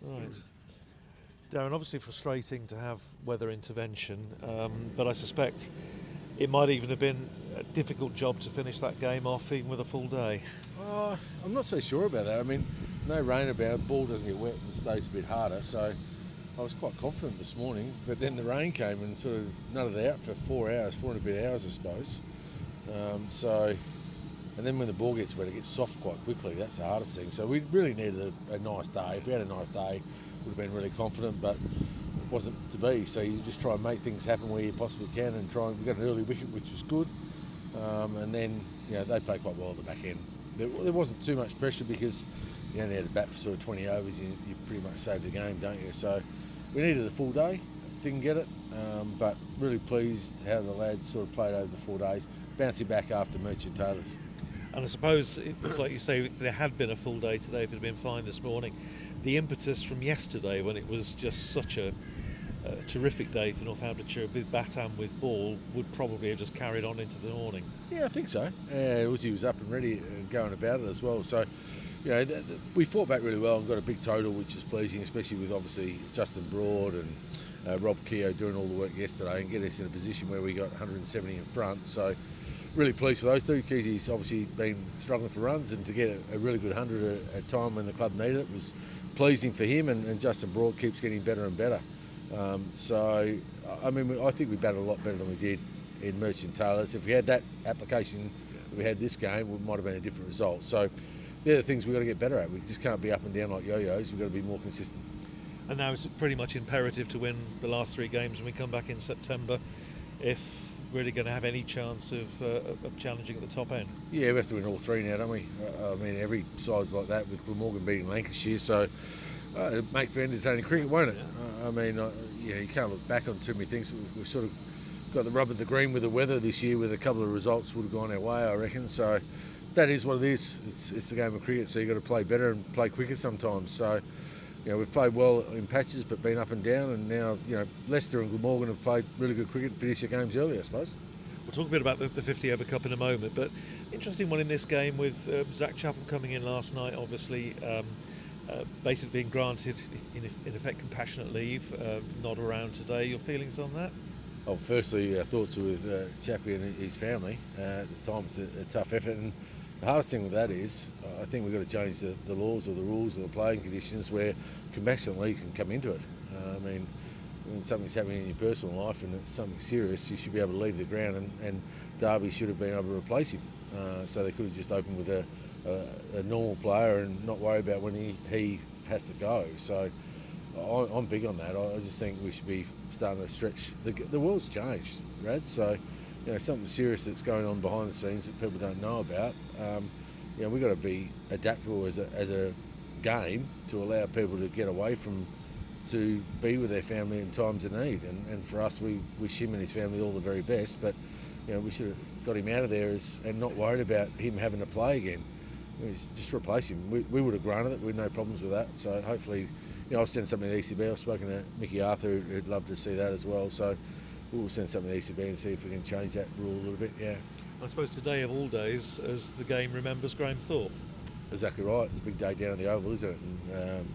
Right. Darren, obviously frustrating to have weather intervention, but I suspect it might even have been a difficult job to finish that game off, even with a full day. I'm not so sure about that. I mean, no rain about it, ball doesn't get wet and stays a bit harder, so I was quite confident this morning, but then the rain came and sort of nutted it out for 4 hours, 4 and a bit hours I suppose. And then when the ball gets wet, it gets soft quite quickly. That's the hardest thing. So we really needed a nice day. If we had a nice day, would have been really confident, but it wasn't to be. So you just try and make things happen where you possibly can, and try. We got an early wicket, which was good, and then they played quite well at the back end. There wasn't too much pressure because you only had to bat for sort of 20 overs. You pretty much saved the game, don't you? So we needed a full day. Didn't get it, but really pleased how the lads sort of played over the 4 days, bouncing back after Merchant Taylors. And I suppose it was like you say, if there had been a full day today, if it had been fine this morning, the impetus from yesterday when it was just such a terrific day for Northamptonshire with bat and with ball would probably have just carried on into the morning. Yeah, I think so. Uzi was up and ready and going about it as well. So, we fought back really well and got a big total, which is pleasing, especially with obviously Justin Broad and Rob Keogh doing all the work yesterday and get us in a position where we got 170 in front. So, really pleased for those two. Keezy's obviously been struggling for runs, and to get a really good 100 at a time when the club needed it was pleasing for him, and Justin Broad keeps getting better and better. I think we batted a lot better than we did in Merchant Taylors. If we had that application that we had this game, it might have been a different result. So they're the things we've got to get better at. We just can't be up and down like yo-yos. We've got to be more consistent. And now it's pretty much imperative to win the last 3 games when we come back in September if really going to have any chance of challenging at the top end. Yeah, we have to win all 3 now, don't we? Every side's like that, with Glamorgan beating Lancashire, so it'll make for entertaining cricket, won't it? You can't look back on too many things. We've sort of got the rub of the green with the weather this year, with a couple of results would have gone our way, I reckon. So that is what it is. It's the game of cricket, so you've got to play better and play quicker sometimes. So we've played well in patches but been up and down, and now Leicester and Glamorgan have played really good cricket and finished their games early, I suppose. We'll talk a bit about the 50 over cup in a moment, but interesting one in this game with Zach Chappell coming in last night, obviously basically being granted in effect compassionate leave, not around today. Your feelings on that? Oh, firstly, thoughts are with Chappie and his family. At this time it's a tough effort, and the hardest thing with that is I think we've got to change the laws or the rules or the playing conditions where compassionate leave can come into it. When something's happening in your personal life and it's something serious, you should be able to leave the ground, and Derby should have been able to replace him. So they could have just opened with a normal player and not worry about when he has to go. So I'm big on that. I just think we should be starting to stretch. The world's changed, Rad. So something serious that's going on behind the scenes that people don't know about. We've got to be adaptable as a game to allow people to get away from, to be with their family in times of need. And for us, we wish him and his family all the very best. But we should have got him out of there and not worried about him having to play again. Just replace him. We would have granted it. We had no problems with that. So hopefully, I'll send something to the ECB. I've spoken to Mickey Arthur, who'd love to see that as well. So we'll send something to the ECB and see if we can change that rule a little bit. Yeah. I suppose today of all days, as the game remembers Graeme Thorpe. Exactly right. It's a big day down at the Oval, isn't it? And,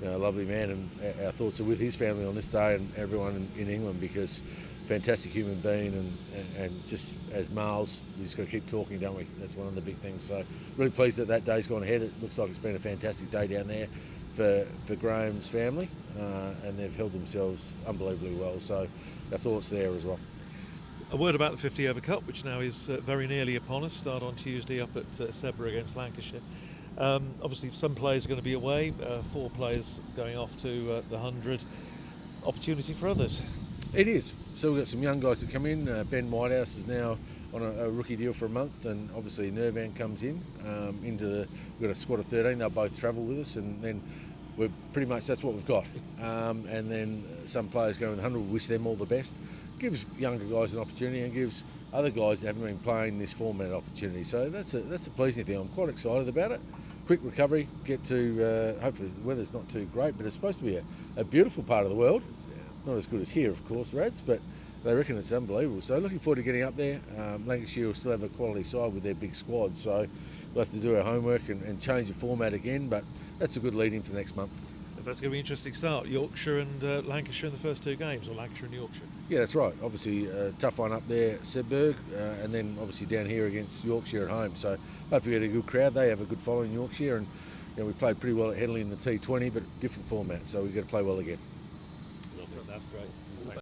a lovely man, and our thoughts are with his family on this day and everyone in England, because fantastic human being, and just as males, we just got to keep talking, don't we? That's one of the big things. So really pleased that day's gone ahead. It looks like it's been a fantastic day down there for Graeme's family, and they've held themselves unbelievably well. So our thoughts there as well. A word about the 50 over cup, which now is very nearly upon us. Start on Tuesday up at Sebra against Lancashire. Obviously some players are going to be away, 4 players going off to the 100. Opportunity for others. It is. So we've got some young guys that come in. Ben Whitehouse is now on a rookie deal for a month, and obviously Nervan comes in. We've got a squad of 13. They'll both travel with us, and then we're pretty much, that's what we've got. And then some players go in the 100. We wish them all the best. Gives younger guys an opportunity, and gives other guys that haven't been playing this format an opportunity. So that's a pleasing thing. I'm quite excited about it. Quick recovery, get to, hopefully the weather's not too great, but it's supposed to be a beautiful part of the world. Not as good as here, of course, Rads, but they reckon it's unbelievable. So looking forward to getting up there. Lancashire will still have a quality side with their big squad, so we'll have to do our homework and change the format again, but that's a good lead in for next month. That's going to be an interesting start. Yorkshire and Lancashire in the first 2 games, or Lancashire and Yorkshire. Yeah, that's right. Obviously, tough one up there, Sedberg, and then obviously down here against Yorkshire at home. So hopefully we get a good crowd. They have a good following in Yorkshire, and we played pretty well at Henley in the T20, but different format. So we've got to play well again. Lovely. That's great.